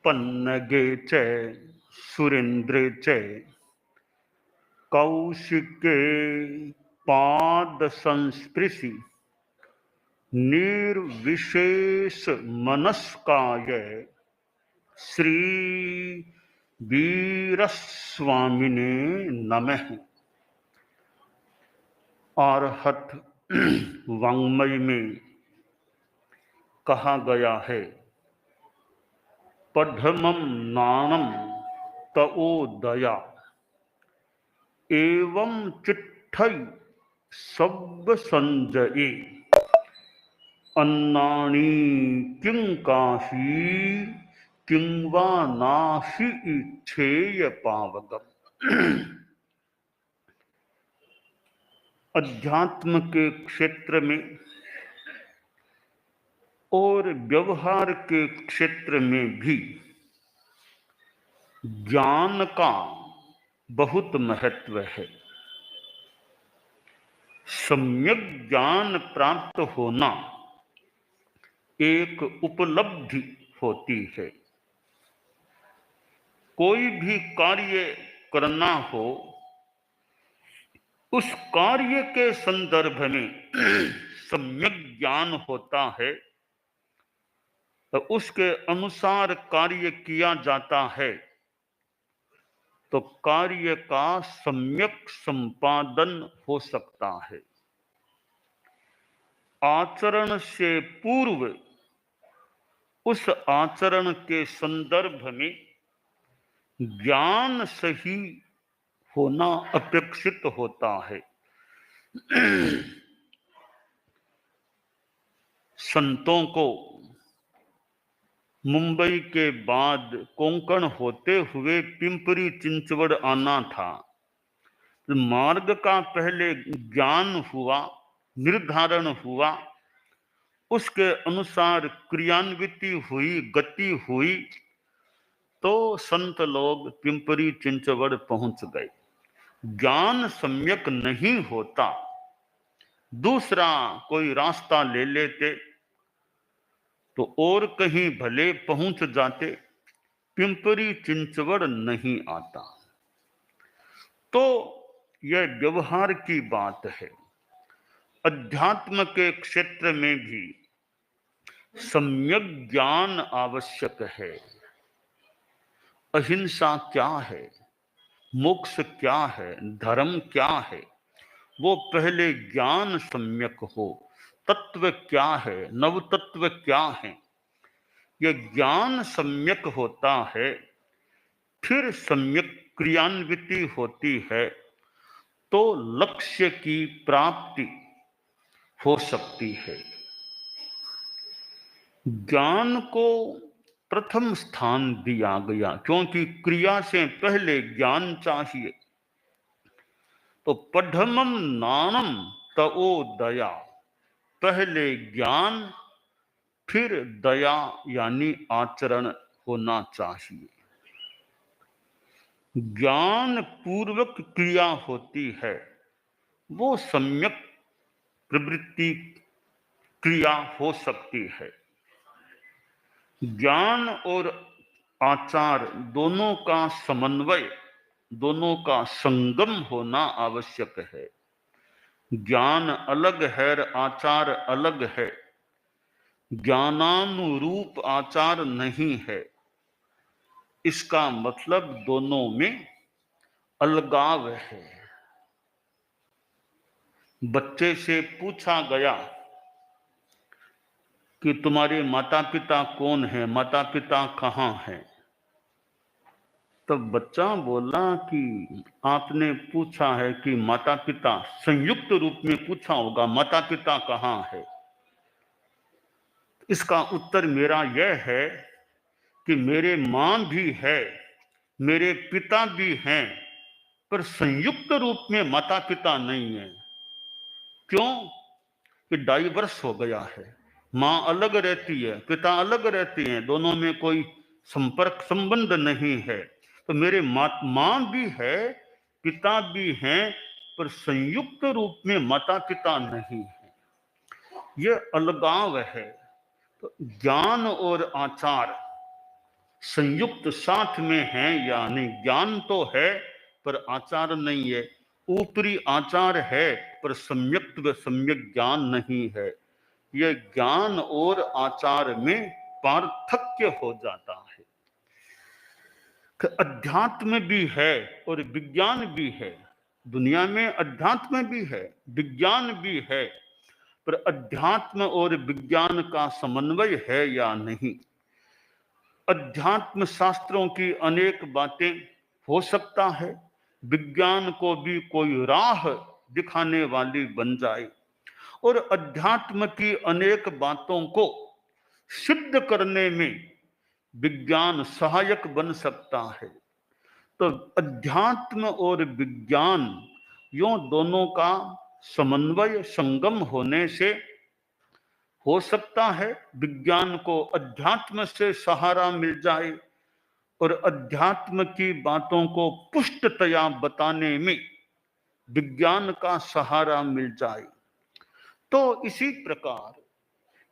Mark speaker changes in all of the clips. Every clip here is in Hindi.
Speaker 1: पन्नगे च सुरेन्द्रे च कौशिके पाद संस्पृशि निर्विशेष मनस्काय श्री वीरस्वामिने नमः। अरहत वाङ्मय में कहा गया है, पढ़मं नाणम तओदया एवं चिट्ठै सब संजये अन्नानि किं काशी किं वा नाशी इच्छेय पावकम्। अध्यात्म के क्षेत्र में और व्यवहार के क्षेत्र में भी ज्ञान का बहुत महत्व है। सम्यक ज्ञान प्राप्त होना एक उपलब्धि होती है। कोई भी कार्य करना हो, उस कार्य के संदर्भ में सम्यक ज्ञान होता है तो उसके अनुसार कार्य किया जाता है तो कार्य का सम्यक संपादन हो सकता है। आचरण से पूर्व उस आचरण के संदर्भ में ज्ञान सही होना अपेक्षित होता है। संतों को मुंबई के बाद कोंकण होते हुए पिंपरी चिंचवड़ आना था। मार्ग का पहले ज्ञान हुआ, निर्धारण हुआ, उसके अनुसार क्रियान्विति हुई, गति हुई, तो संत लोग पिंपरी चिंचवड़ पहुंच गए। ज्ञान सम्यक नहीं होता, दूसरा कोई रास्ता ले लेते तो और कहीं भले पहुंच जाते, पिंपरी चिंचवड़ नहीं आता। तो यह व्यवहार की बात है। अध्यात्म के क्षेत्र में भी सम्यक ज्ञान आवश्यक है। अहिंसा क्या है, मोक्ष क्या है, धर्म क्या है, वो पहले ज्ञान सम्यक हो। तत्व क्या है, नव तत्व क्या है, यह ज्ञान सम्यक होता है, फिर सम्यक क्रियान्विति होती है तो लक्ष्य की प्राप्ति हो सकती है। ज्ञान को प्रथम स्थान दिया गया क्योंकि क्रिया से पहले ज्ञान चाहिए। तो पढ़मं नाणम तओदया, पहले ज्ञान फिर दया यानी आचरण होना चाहिए। ज्ञान पूर्वक क्रिया होती है, वो सम्यक प्रवृत्ति क्रिया हो सकती है। ज्ञान और आचार दोनों का समन्वय, दोनों का संगम होना आवश्यक है। ज्ञान अलग है, आचार अलग है। ज्ञानानुरूप आचार नहीं है, इसका मतलब दोनों में अलगाव है। बच्चे से पूछा गया कि तुम्हारे माता पिता कौन है, माता पिता कहाँ हैं? तब बच्चा बोला कि आपने पूछा है कि माता पिता, संयुक्त रूप में पूछा होगा माता पिता कहाँ है। इसका उत्तर मेरा यह है कि मेरे मां भी है, मेरे पिता भी हैं, पर संयुक्त रूप में माता पिता नहीं है। क्यों? कि डाइवर्स हो गया है। मां अलग रहती है, पिता अलग रहते हैं, दोनों में कोई संपर्क संबंध नहीं है। तो मेरे मां भी है, पिता भी हैं, पर संयुक्त रूप में माता पिता नहीं है। यह अलगाव है। तो ज्ञान और आचार संयुक्त साथ में है या नहीं। ज्ञान तो है पर आचार नहीं है, ऊपरी आचार है पर सम्यक व सम्यक ज्ञान नहीं है। यह ज्ञान और आचार में पार्थक्य हो जाता है। अध्यात्म भी है और विज्ञान भी है। दुनिया में अध्यात्म भी है, विज्ञान भी है, पर अध्यात्म और विज्ञान का समन्वय है या नहीं। अध्यात्म शास्त्रों की अनेक बातें हो सकता है विज्ञान को भी कोई राह दिखाने वाली बन जाए, और अध्यात्म की अनेक बातों को सिद्ध करने में विज्ञान सहायक बन सकता है। तो अध्यात्म और विज्ञान यों दोनों का समन्वय संगम होने से हो सकता है विज्ञान को अध्यात्म से सहारा मिल जाए और अध्यात्म की बातों को पुष्टतया बताने में विज्ञान का सहारा मिल जाए। तो इसी प्रकार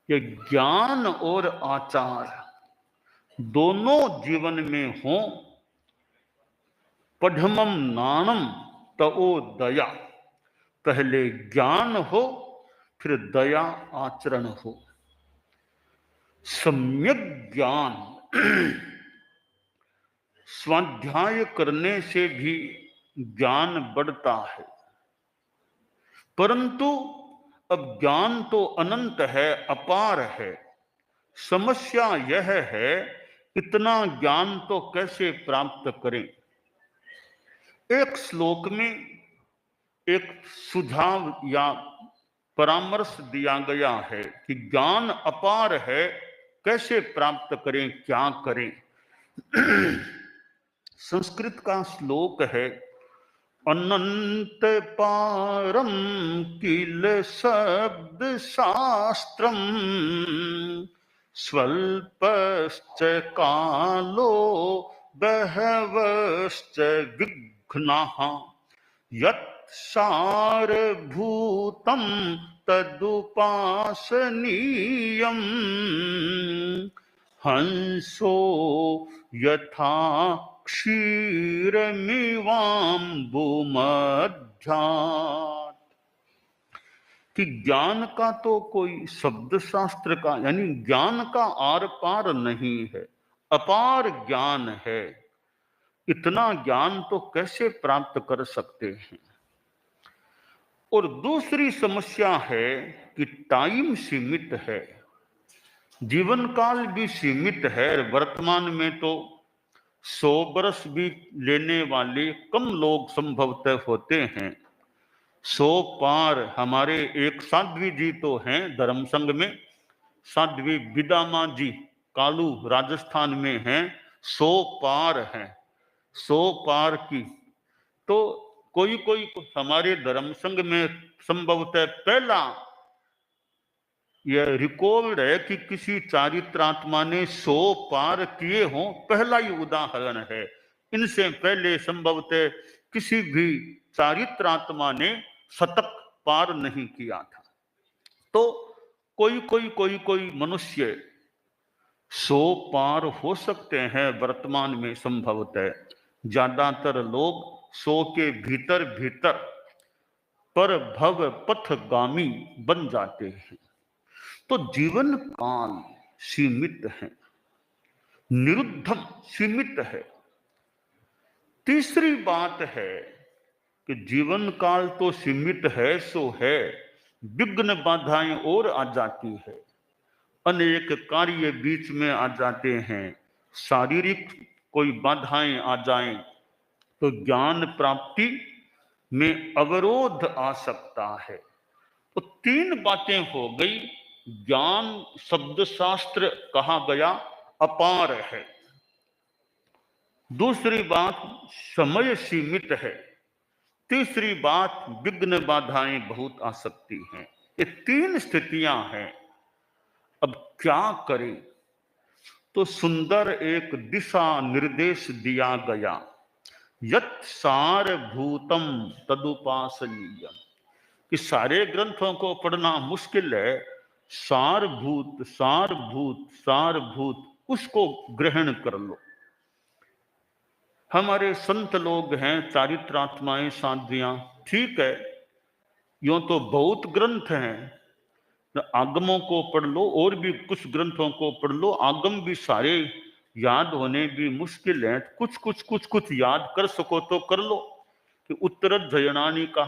Speaker 1: ये ज्ञान और आचार दोनों जीवन में हो, पढ़मम नानम तओ दया, पहले ज्ञान हो फिर दया आचरण हो। सम्यक ज्ञान स्वाध्याय करने से भी ज्ञान बढ़ता है, परंतु अब ज्ञान तो अनंत है, अपार है। समस्या यह है इतना ज्ञान तो कैसे प्राप्त करें। एक श्लोक में एक सुझाव या परामर्श दिया गया है कि ज्ञान अपार है, कैसे प्राप्त करें, क्या करें। संस्कृत का श्लोक है, अनंत पारम किल शब्द शास्त्रम स्वल्पश्च कालो बहवश्च विघ्नाः यत् सारभूतं तदुपासनीयम् हंसो यथा क्षीरमिवाम्बुमध्यात्। कि ज्ञान का तो कोई शब्द शास्त्र का यानी ज्ञान का आर पार नहीं है, अपार ज्ञान है। इतना ज्ञान तो कैसे प्राप्त कर सकते हैं। और दूसरी समस्या है कि टाइम सीमित है, जीवन काल भी सीमित है। वर्तमान में तो 100 वर्ष भी लेने वाले कम लोग संभवतः होते हैं। 100 पार हमारे एक साध्वी जी तो हैं धर्म संघ में, साध्वी बिदामा जी कालू राजस्थान में हैं, 100 पार हैं, 100 पार की। तो कोई कोई हमारे धर्म संघ में संभवतः पहला यह रिकॉर्ड है कि किसी चारित्रात्मा ने 100 पार किए हों, पहला ही उदाहरण है। इनसे पहले संभवतः किसी भी चारित्रात्मा ने शतक पार नहीं किया था। तो कोई मनुष्य 100 पार हो सकते हैं वर्तमान में संभवतः। ज्यादातर लोग 100 के भीतर भीतर पर भव पथगामी बन जाते हैं। तो जीवन काल सीमित है, निरुद्धम सीमित है। तीसरी बात है कि जीवन काल तो सीमित है सो है, विघ्न बाधाएं और आ जाती है, अनेक कार्य बीच में आ जाते हैं। शारीरिक कोई बाधाएं आ जाएं तो ज्ञान प्राप्ति में अवरोध आ सकता है। तो 3 बातें हो गई। ज्ञान शब्द शास्त्र कहा गया अपार है, दूसरी बात समय सीमित है, तीसरी बात विघ्न बाधाएं बहुत आ सकती हैं। ये 3 स्थितियां हैं। अब क्या करें। तो सुंदर एक दिशा निर्देश दिया गया, यत् सारभूतम तदुपासनीयम्। कि सारे ग्रंथों को पढ़ना मुश्किल है, सारभूत सारभूत सारभूत उसको ग्रहण कर लो। हमारे संत लोग हैं, चारित्रात्माएं, साध्वियां, ठीक है, यूं तो बहुत ग्रंथ हैं, आगमों को पढ़ लो और भी कुछ ग्रंथों को पढ़ लो। आगम भी सारे याद होने भी मुश्किल है, कुछ याद कर सको तो कर लो, कि उत्तरद जयनानी का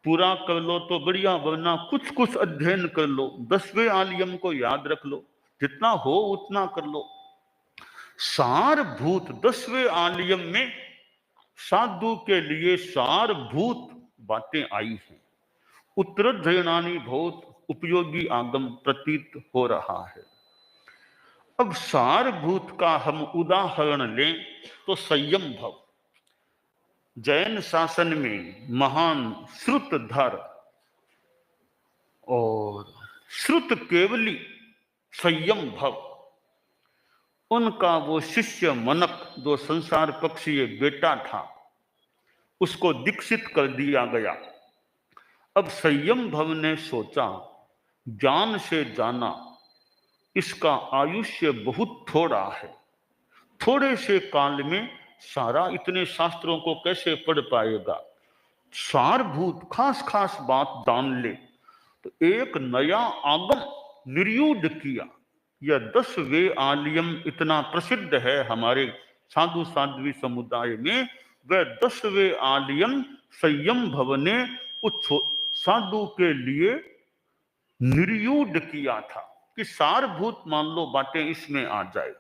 Speaker 1: पूरा कर लो तो बढ़िया, वरना कुछ अध्ययन कर लो, 10वें आलियम को याद रख लो, जितना हो उतना कर लो। सारभूत 10वें आलियम में साधु के लिए सारभूत बातें आई हैं। उत्तराध्ययनानी बहुत उपयोगी आगम प्रतीत हो रहा है। अब सारभूत का हम उदाहरण लें तो संयम भव। जैन शासन में महान श्रुतधर और श्रुत केवली संयम भव, उनका वो शिष्य मनक जो संसार पक्षीय बेटा था, उसको दीक्षित कर दिया गया। अब संयम भव ने सोचा, ज्ञान से जाना, इसका आयुष्य बहुत थोड़ा है, थोड़े से काल में सारा इतने शास्त्रों को कैसे पढ़ पाएगा, सारभूत खास खास बात जान ले। तो एक नया आगम निर्यूढ़ किया। यह 10वें आलियम इतना प्रसिद्ध है हमारे साधु साध्वी समुदाय में, वह 10वें आलियम संयम भव ने उस साधु के लिए निर्यूढ़ किया था कि सारभूत मान लो बातें इसमें आ जाए।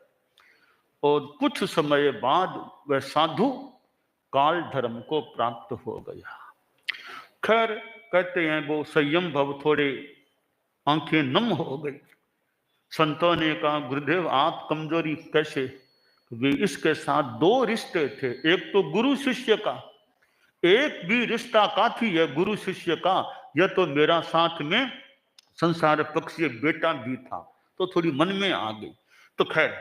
Speaker 1: और कुछ समय बाद वह साधु काल धर्म को प्राप्त हो गया। खैर, कहते हैं वो संयम भव थोड़े आंखें नम हो गई। संतों ने कहा, गुरुदेव आप कमजोरी कैसे? वे इसके साथ 2 रिश्ते थे, एक तो गुरु शिष्य का, एक भी रिश्ता काफी है गुरु शिष्य का, यह तो मेरा साथ में संसार पक्षी बेटा भी था, तो थोड़ी मन में आ गई। तो खैर,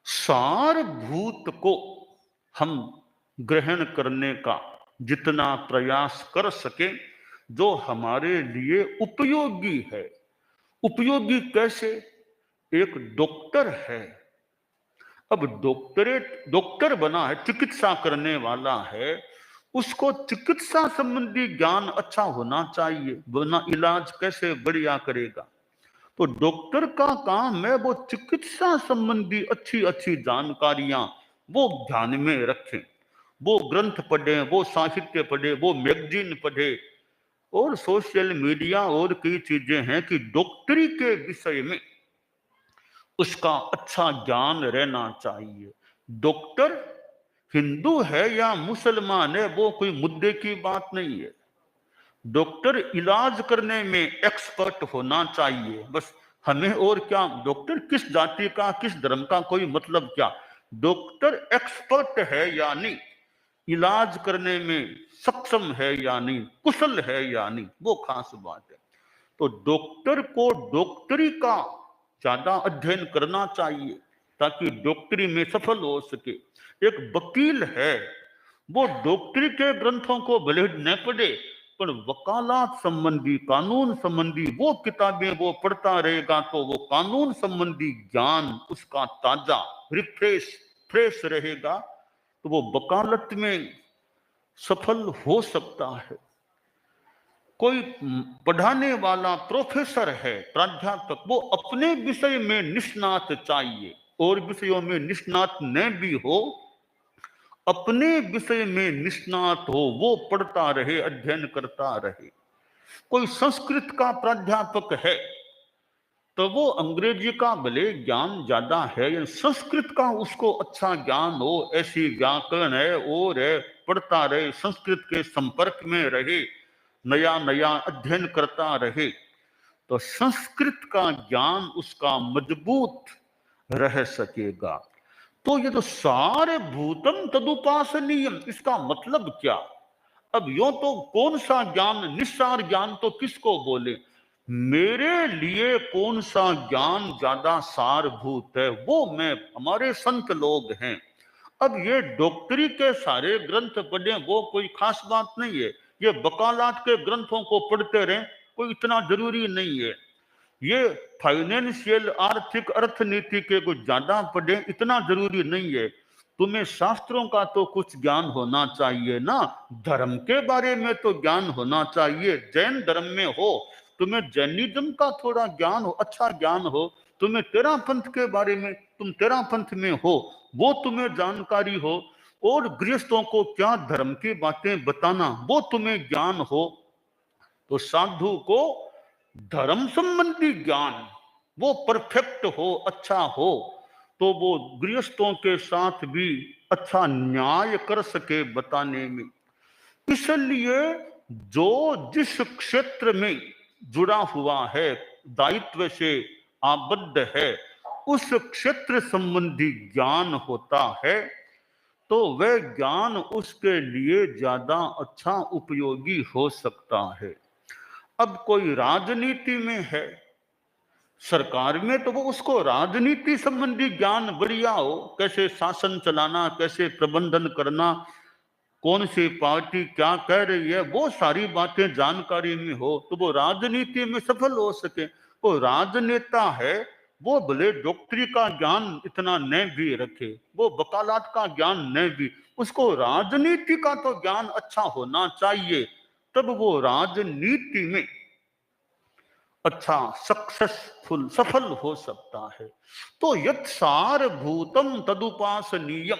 Speaker 1: सारभूत को हम ग्रहण करने का जितना प्रयास कर सके जो हमारे लिए उपयोगी है। उपयोगी कैसे? एक डॉक्टर है, अब डॉक्टर बना है, चिकित्सा करने वाला है, उसको चिकित्सा संबंधी ज्ञान अच्छा होना चाहिए, वरना इलाज कैसे बढ़िया करेगा। तो डॉक्टर का काम है वो चिकित्सा संबंधी अच्छी अच्छी जानकारियां वो ध्यान में रखें, वो ग्रंथ पढ़े, वो साहित्य पढ़े, वो मैगजीन पढ़े, और सोशल मीडिया और कई चीजें हैं कि डॉक्टरी के विषय में उसका अच्छा ज्ञान रहना चाहिए। डॉक्टर हिंदू है या मुसलमान है वो कोई मुद्दे की बात नहीं है, डॉक्टर इलाज करने में एक्सपर्ट होना चाहिए बस। हमें और क्या, डॉक्टर किस जाति का किस धर्म का कोई मतलब क्या, डॉक्टर एक्सपर्ट है या नहीं, इलाज करने में सक्षम है या नहीं, कुशल है या नहीं, वो खास बात है। तो डॉक्टर को डॉक्टरी का ज्यादा अध्ययन करना चाहिए ताकि डॉक्टरी में सफल हो सके। एक वकील है, वो डॉक्टरी के ग्रंथों को भले न पढ़े, पर वकालत संबंधी, कानून संबंधी वो किताबें वो पढ़ता रहेगा तो वो कानून संबंधी ज्ञान उसका ताजा फ्रेश रहेगा, तो वो वकालत में सफल हो सकता है। कोई पढ़ाने वाला प्रोफेसर है, प्राध्यापक, वो अपने विषय में निष्णात चाहिए, और विषयों में निष्णात न भी हो, अपने विषय में निष्णात हो, वो पढ़ता रहे, अध्ययन करता रहे। कोई संस्कृत का प्राध्यापक है तो वो अंग्रेजी का भले ज्ञान ज्यादा है या संस्कृत का उसको अच्छा ज्ञान हो, ऐसी व्याकरण है और है, पढ़ता रहे, संस्कृत के संपर्क में रहे, नया नया अध्ययन करता रहे, तो संस्कृत का ज्ञान उसका मजबूत रह सकेगा। तो ये तो सारे भूतम तदुपासनीयम, इसका मतलब क्या? अब यो तो कौन सा ज्ञान, निस्सार ज्ञान तो किसको बोले, मेरे लिए कौन सा ज्ञान ज्यादा सारभूत है वो मैं, हमारे संत लोग हैं। अब ये डॉक्टरी के सारे ग्रंथ पढ़े वो कोई खास बात नहीं है, ये वकालत के ग्रंथों को पढ़ते रहें कोई इतना जरूरी नहीं है। ये फाइनेंशियल आर्थिक अर्थनीति के कुछ ज्यादा पढ़े इतना जरूरी नहीं है। तुम्हें शास्त्रों का तो कुछ ज्ञान होना चाहिए ना, धर्म के बारे में तो ज्ञान होना चाहिए। जैन धर्म में हो, तुम्हें जैनिज्म का थोड़ा ज्ञान हो, अच्छा ज्ञान हो। तुम्हें तेरा पंथ के बारे में, तुम तेरा पंथ में हो, वो तुम्हें जानकारी हो। और गृहस्थों को क्या धर्म की बातें बताना, वो तुम्हें ज्ञान हो। तो साधु को धर्म संबंधी ज्ञान वो परफेक्ट हो, अच्छा हो, तो वो गृहस्थों के साथ भी अच्छा न्याय कर सके बताने में। इसलिए जो जिस क्षेत्र में जुड़ा हुआ है, दायित्व से आबद्ध है, उस क्षेत्र संबंधी ज्ञान होता है, तो वह ज्ञान उसके लिए ज्यादा अच्छा उपयोगी हो सकता है। अब कोई राजनीति में है, सरकार में, तो वो उसको राजनीति संबंधी ज्ञान बढ़िया हो, कैसे शासन चलाना, कैसे प्रबंधन करना, कौन सी पार्टी क्या कह रही है, वो सारी बातें जानकारी में हो, तो वो राजनीति में सफल हो सके। वो राजनेता है, वो भले डॉक्टरी का ज्ञान इतना न भी रखे, वो वकालत का ज्ञान न भी, उसको राजनीति का तो ज्ञान अच्छा होना चाहिए, तब वो राजनीति में अच्छा सक्सेसफुल सफल हो सकता है। तो यत् सारभूतम तदुपासनीयम,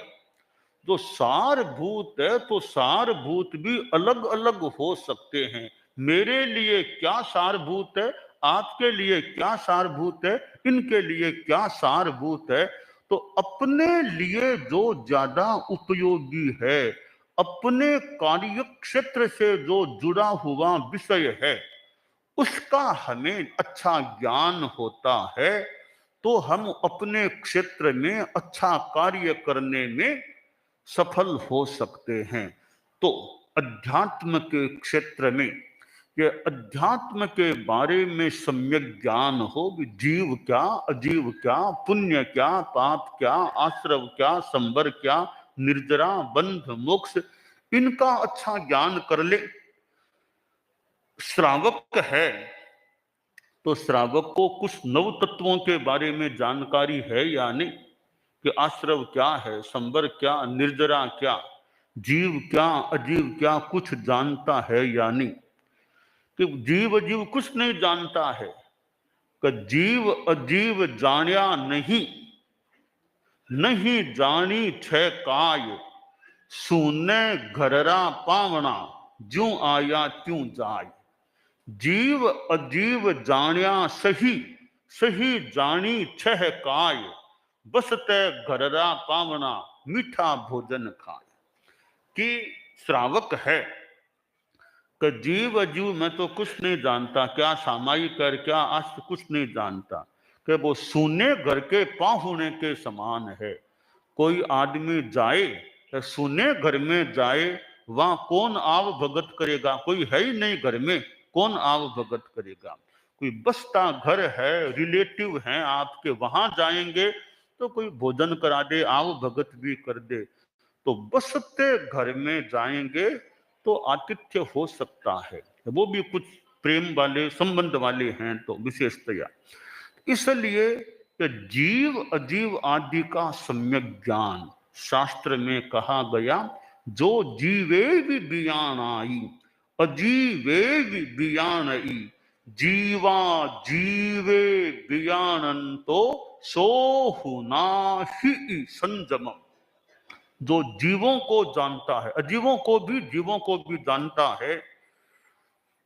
Speaker 1: जो सारभूत है तो सारभूत भी अलग अलग हो सकते हैं। मेरे लिए क्या सारभूत है, आपके लिए क्या सारभूत है, इनके लिए क्या सारभूत है। तो अपने लिए जो ज्यादा उपयोगी है, अपने कार्य क्षेत्र से जो जुड़ा हुआ विषय है, उसका हमें अच्छा ज्ञान होता है, तो हम अपने क्षेत्र में अच्छा कार्य करने में सफल हो सकते हैं। तो अध्यात्म के क्षेत्र में, ये अध्यात्म के बारे में सम्यक ज्ञान हो, जीव क्या, अजीव क्या, पुण्य क्या, पाप क्या, आश्रव क्या, संबर क्या, निर्जरा, बंध, मोक्ष, इनका अच्छा ज्ञान कर ले। श्रावक है तो श्रावक को कुछ नव तत्वों के बारे में जानकारी है या नहीं, कि आश्रव क्या है, संबर क्या, निर्जरा क्या, जीव क्या, अजीव क्या, कुछ जानता है या नहीं। कि जीव अजीव कुछ नहीं जानता है, कि जीव अजीव जानिया नहीं, नहीं जानी छह काय, सुने घररा पावना, ज्यों आया त्यों जाय। जीव अजीव जानिया सही, सही जानी छह काय, बसते घररा पावना, मीठा भोजन खाए। कि श्रावक है कि जीव अजीव मैं तो कुछ नहीं जानता, क्या सामायिक कर क्या अस्त कुछ नहीं जानता, कि वो सुने घर के पाहुने के समान है। कोई आदमी जाए तो सुने घर में जाए, वहां कौन आव भगत करेगा, कोई है ही नहीं घर में, कौन आव भगत करेगा। कोई बसता घर है, रिलेटिव हैं आपके, वहां जाएंगे तो कोई भोजन करा दे, आव भगत भी कर दे। तो बसते घर में जाएंगे तो आतिथ्य हो सकता है, वो भी कुछ प्रेम वाले संबंध वाले हैं तो विशेषतया। इसलिए कि जीव अजीव आदि का सम्यक ज्ञान शास्त्र में कहा गया, जो जीवे भी बियान आई, अजीवे भी बियान आई, जीवा जीवे बियानंतो सोहु नाहि संजमम। जो जीवों को जानता है, अजीवों को भी, जीवों को भी जानता है,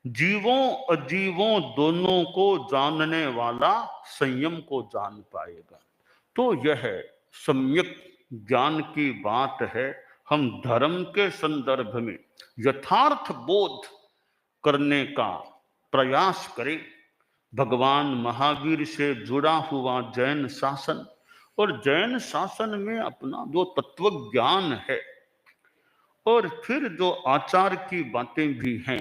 Speaker 1: जीवों अजीवों दोनों को जानने वाला संयम को जान पाएगा। तो यह सम्यक ज्ञान की बात है। हम धर्म के संदर्भ में यथार्थ बोध करने का प्रयास करें। भगवान महावीर से जुड़ा हुआ जैन शासन, और जैन शासन में अपना जो तत्व ज्ञान है, और फिर जो आचार की बातें भी हैं,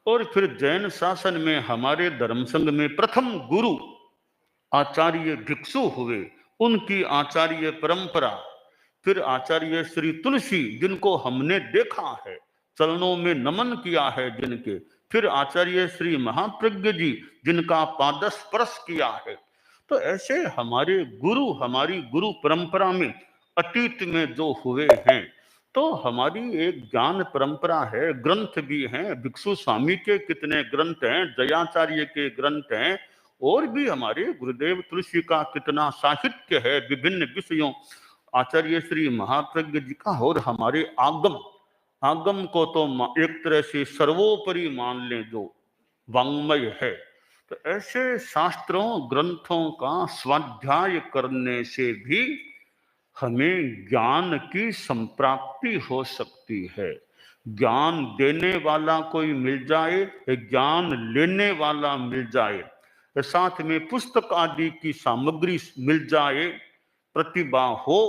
Speaker 1: और फिर जैन शासन में हमारे धर्म संघ में प्रथम गुरु आचार्य भिक्षु हुए, उनकी आचार्य परंपरा, फिर आचार्य श्री तुलसी जिनको हमने देखा है, चरणों में नमन किया है जिनके, फिर आचार्य श्री महाप्रज्ञ जी जिनका पादस्पर्श किया है। तो ऐसे हमारी गुरु परंपरा में अतीत में जो हुए हैं, तो हमारी एक ज्ञान परंपरा है, ग्रंथ भी हैं, भिक्षु स्वामी के कितने ग्रंथ हैं, जयाचार्य के ग्रंथ हैं, और भी हमारे गुरुदेव तुलसी का कितना साहित्य है विभिन्न विषयों, आचार्य श्री महाप्रज्ञ जी का, और हमारे आगम आगम को तो एक तरह से सर्वोपरि मान लें जो वांग्मय है। तो ऐसे शास्त्रों ग्रंथों का स्वाध्याय करने से भी हमें ज्ञान की संप्राप्ति हो सकती है। ज्ञान देने वाला कोई मिल जाए, ज्ञान लेने वाला मिल जाए, साथ में पुस्तक आदि की सामग्री मिल जाए, प्रतिभा हो,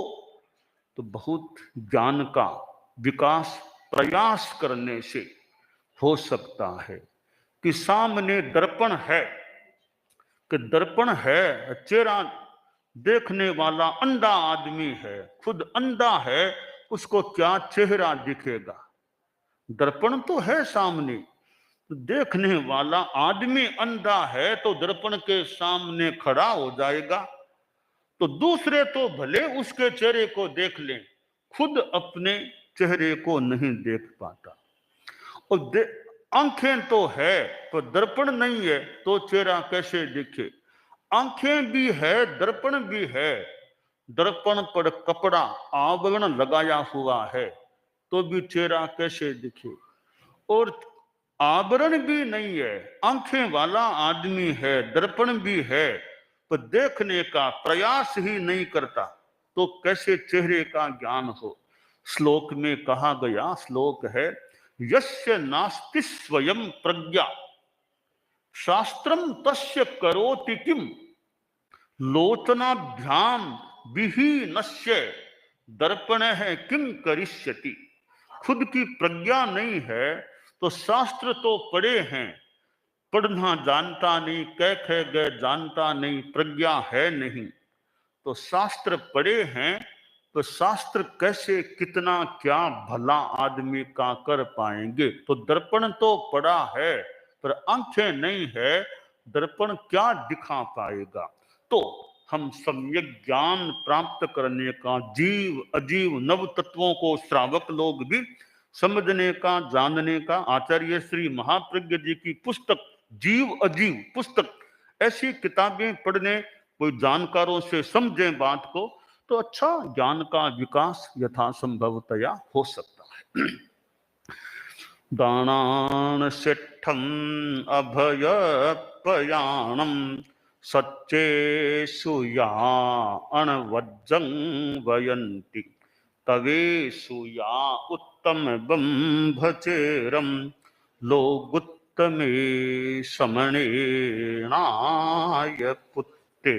Speaker 1: तो बहुत ज्ञान का विकास प्रयास करने से हो सकता है। कि सामने दर्पण है, कि दर्पण है, चेहरा देखने वाला अंधा आदमी है, खुद अंधा है, उसको क्या चेहरा दिखेगा? दर्पण तो है सामने, तो देखने वाला आदमी अंधा है तो दर्पण के सामने खड़ा हो जाएगा, तो दूसरे तो भले उसके चेहरे को देख लें, खुद अपने चेहरे को नहीं देख पाता। और आंखें तो है तो दर्पण नहीं है, तो चेहरा कैसे दिखे? आंखें भी है, दर्पण भी है, दर्पण पर कपड़ा आवरण लगाया हुआ है, तो भी चेहरा कैसे दिखे? और आवरण भी नहीं है, आंखें वाला आदमी है, दर्पण भी है, पर देखने का प्रयास ही नहीं करता, तो कैसे चेहरे का ज्ञान हो? श्लोक में कहा गया, श्लोक है, यस्य नास्ति स्वयं प्रज्ञा शास्त्रम तस्य करोति किम लोचनाभ्याम विहीनस्य दर्पण है किम करिष्यति। खुद की प्रज्ञा नहीं है तो शास्त्र तो पढ़े हैं, पढ़ना जानता नहीं, कह कह गए जानता नहीं, प्रज्ञा है नहीं, तो शास्त्र पढ़े हैं तो शास्त्र कैसे कितना क्या भला आदमी का कर पाएंगे? तो दर्पण तो पड़ा है पर आंखें नहीं है, दर्पण क्या दिखा पाएगा? तो हम सम्यक ज्ञान प्राप्त करने का, जीव अजीव नव तत्वों को श्रावक लोग भी समझने का, जानने का, आचार्य श्री महाप्रज्ञ जी की पुस्तक जीव अजीव पुस्तक, ऐसी किताबें पढ़ने, कोई जानकारों से समझे बात को, तो अच्छा ज्ञान का विकास यथासंभवतया हो सकता है। दानान सिद्धम अभय पयाणम सच्चेषु या अणवज्जं वयन्ति तवेषु या उत्तम बंभचेरम लोगुत्तमे समणेनाय पुत्ते।